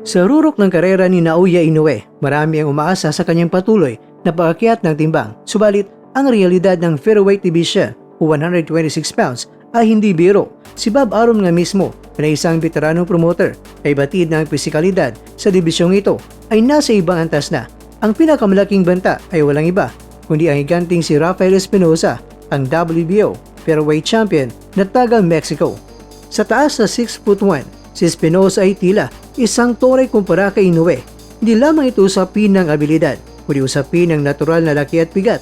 Sa rurok ng karera ni Naoya Inoue, marami ang umaasa sa kanyang patuloy na pag-akyat ng timbang. Subalit, ang realidad ng featherweight division o 126 pounds ay hindi biro. Si Bob Arum nga mismo na isang veteranong promoter ay batid na ang pisikalidad sa dibisyong ito ay nasa ibang antas na. Ang pinakamalaking banta ay walang iba kundi ang higanting si Rafael Espinoza, ang WBO featherweight champion na taga Mexico. Sa taas na 6'1", si Espinoza ay tila isang toray kumpara kay Inoue. Hindi lamang ito usapin ng abilidad, kundi usapin ng natural na laki at bigat.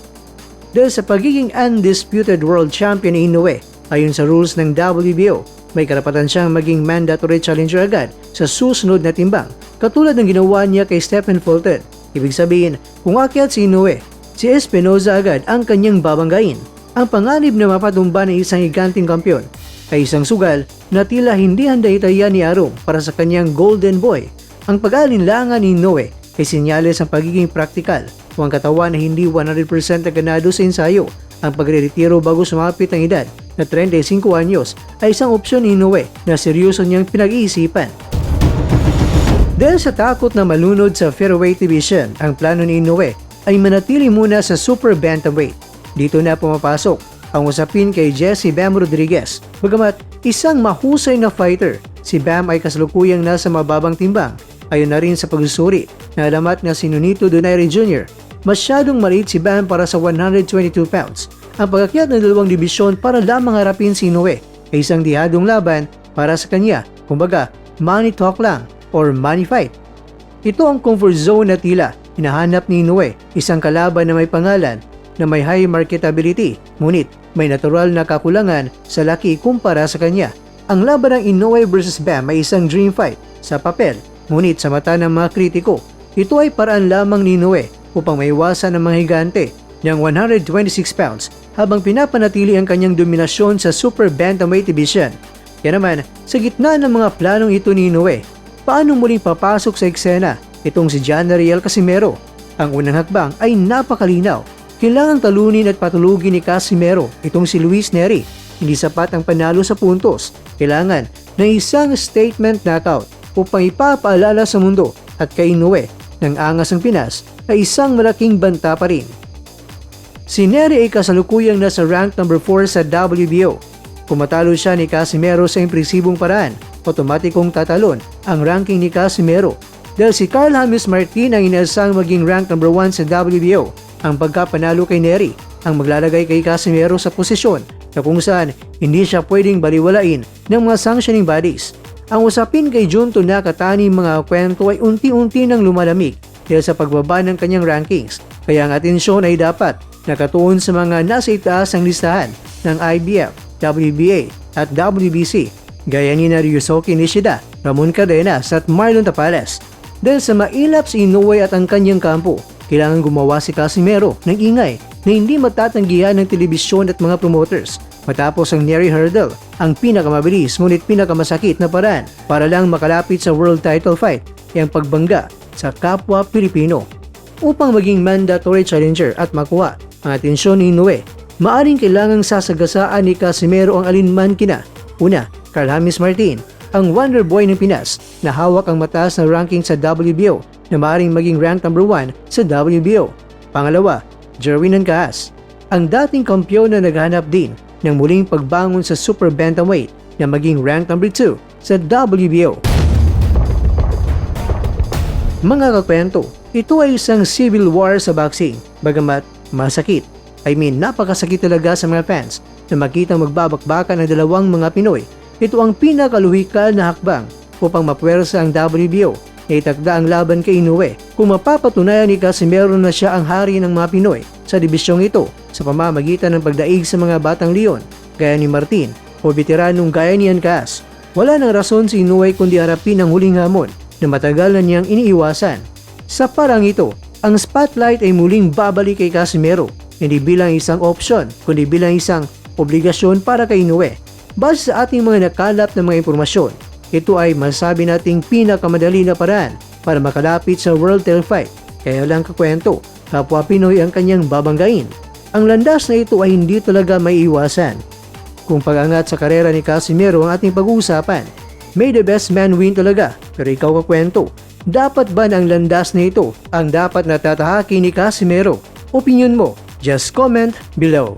Dahil sa pagiging undisputed world champion ni Inoue, ayon sa rules ng WBO, may karapatan siyang maging mandatory challenger agad sa susunod na timbang, katulad ng ginawa niya kay Stephen Fulton. Ibig sabihin, kung akyat si Inoue, si Espinoza agad ang kanyang babanggain. Ang panganib na mapatumba ng isang higanting kampyon ay isang sugal na tila hindi handa itayan ni Arum para sa kanyang Golden Boy. Ang pag-aalinlangan ni Inoue ay sinyales ang pagiging praktikal o ang katawan na hindi 100% na ganado sa ensayo. Ang pagre-retiro bago sumapit ang edad na 35 anyos ay isang opsyon ni Inoue na seryoso niyang pinag-iisipan. Dahil sa takot na malunod sa featherweight division, ang plano ni Inoue ay manatili muna sa super bantamweight. Dito na pumapasok ang usapin kay Jesse Bam Rodriguez. Bagamat isang mahusay na fighter, si Bam ay kasalukuyang nasa mababang timbang. Ayon na rin sa pagsusuri na alamat na si Nonito Donaire Jr. Masyadong maliit si Bam para sa 122 pounds. Ang pag-akyat ng dalawang dibisyon para lamang harapin si Inoue ay isang dihadong laban para sa kanya. Kumbaga, money talk lang or money fight. Ito ang comfort zone na tila hinahanap ni Inoue, isang kalaban na may pangalan na may high marketability, ngunit may natural na kakulangan sa laki kumpara sa kanya. Ang laban ng Inoue vs Bam ay isang dream fight sa papel, ngunit sa mata ng mga kritiko, ito ay paraan lamang ni Inoue upang maiwasan ng mga higante ng 126 pounds habang pinapanatili ang kanyang dominasyon sa super bantamweight division. Kaya naman, sa gitna ng mga planong ito ni Inoue, paano muling papasok sa eksena itong si John Ariel Casimero? Ang unang hakbang ay napakalinaw. Kailangang talunin at patulugin ni Casimero itong si Luis Nery. Hindi sapat ang panalo sa puntos. Kailangan ng isang statement knockout upang ipapaalala sa mundo at kay Inoue ng angas ng Pinas ay isang malaking banta pa rin. Si Nery ay kasalukuyang nasa rank number 4 sa WBO. Kung matalo siya ni Casimero sa impresibong paraan, otomatikong tatalon ang ranking ni Casimero. Dahil si Carl James Martin ang inaasang maging rank number 1 sa WBO, ang pagkapanalo kay Nery ang maglalagay kay Casimero sa posisyon na kung saan hindi siya pwedeng baliwalain ng mga sanctioning bodies. Ang usapin kay Junto Nakatani mga kwento ay unti-unti nang lumalamig dahil sa pagbaba ng kanyang rankings. Kaya ang atensyon ay dapat nakatuon sa mga nasa itaas ng listahan ng IBF, WBA at WBC gaya ni Ryusuke Nishida, Ramon Cadenas at Marlon Tapales. Dahil sa mailap si Inoue at ang kanyang kampo, kailangan gumawa si Casimero ng ingay na hindi matatanggihan ng telebisyon at mga promoters. Matapos ang Nery hurdle, ang pinakamabilis ngunit pinakamasakit na paraan para lang makalapit sa world title fight ay ang pagbangga sa kapwa Pilipino. Upang maging mandatory challenger at makuha ang atensyon ni Inoue, maaring kailangang sasagasaan ni Casimero ang alinman kina. Una, Carl James Martin, ang Wonder Boy ng Pinas na hawak ang mataas na ranking sa WBO na maaaring maging rank number 1 sa WBO. Pangalawa, Jerwin Ancajas, ang dating kampyon na naghanap din ng muling pagbangon sa super bantamweight na maging rank number 2 sa WBO. Mga kakwento, ito ay isang civil war sa boxing, bagamat masakit. Napakasakit talaga sa mga fans na makitang magbabakbakan ng dalawang mga Pinoy. Ito ang pinakaluhikal na hakbang upang mapuwersa ang WBO na itakda ang laban kay Inoue kung mapapatunayan ni Casimero na siya ang hari ng mga Pinoy sa dibisyong ito sa pamamagitan ng pagdaig sa mga batang leon gaya ni Martin o veteranong gaya ni Ancajas. Wala nang rason si Inoue kundi harapin ang huling hamon na matagal na niyang iniiwasan. Sa parang ito, ang spotlight ay muling babalik kay Casimero, hindi bilang isang opsyon kundi bilang isang obligasyon para kay Inoue. Base sa ating mga nakalap na mga impormasyon, ito ay masasabi nating pinakamadali na paraan para makalapit sa world title fight. Kaya lang kakwento, kapwa Pinoy ang kanyang babanggain. Ang landas na ito ay hindi talaga may iwasan. Kung pag-angat sa karera ni Casimero ang ating pag-uusapan, may the best man win talaga. Pero ikaw kakwento, Dapat ba ng landas na ito ang dapat natatahaki ni Casimero? Opinion mo, just comment below.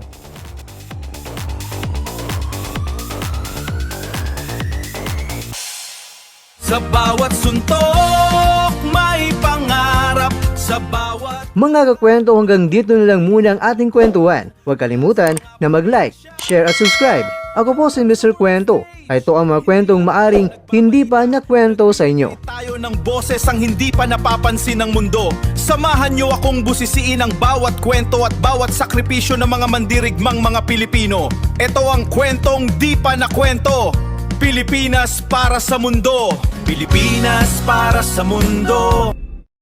Sa bawat suntok, may pangarap. Sa bawat Mga kakwento, hanggang dito na lang muna ang ating kwentuhan. Huwag kalimutan na mag-like, share at subscribe. Ako po si Mr. Kwento. Ito ang mga kwentong maaring hindi pa nakwento sa inyo. tayo ng boses ang hindi pa napapansin ng mundo. Samahan niyo akong busisiin ang bawat kwento at bawat sakripisyo ng mga mandirigmang mga Pilipino. Ito ang kwentong di pa nakwento. Pilipinas para sa mundo. Pilipinas para sa mundo.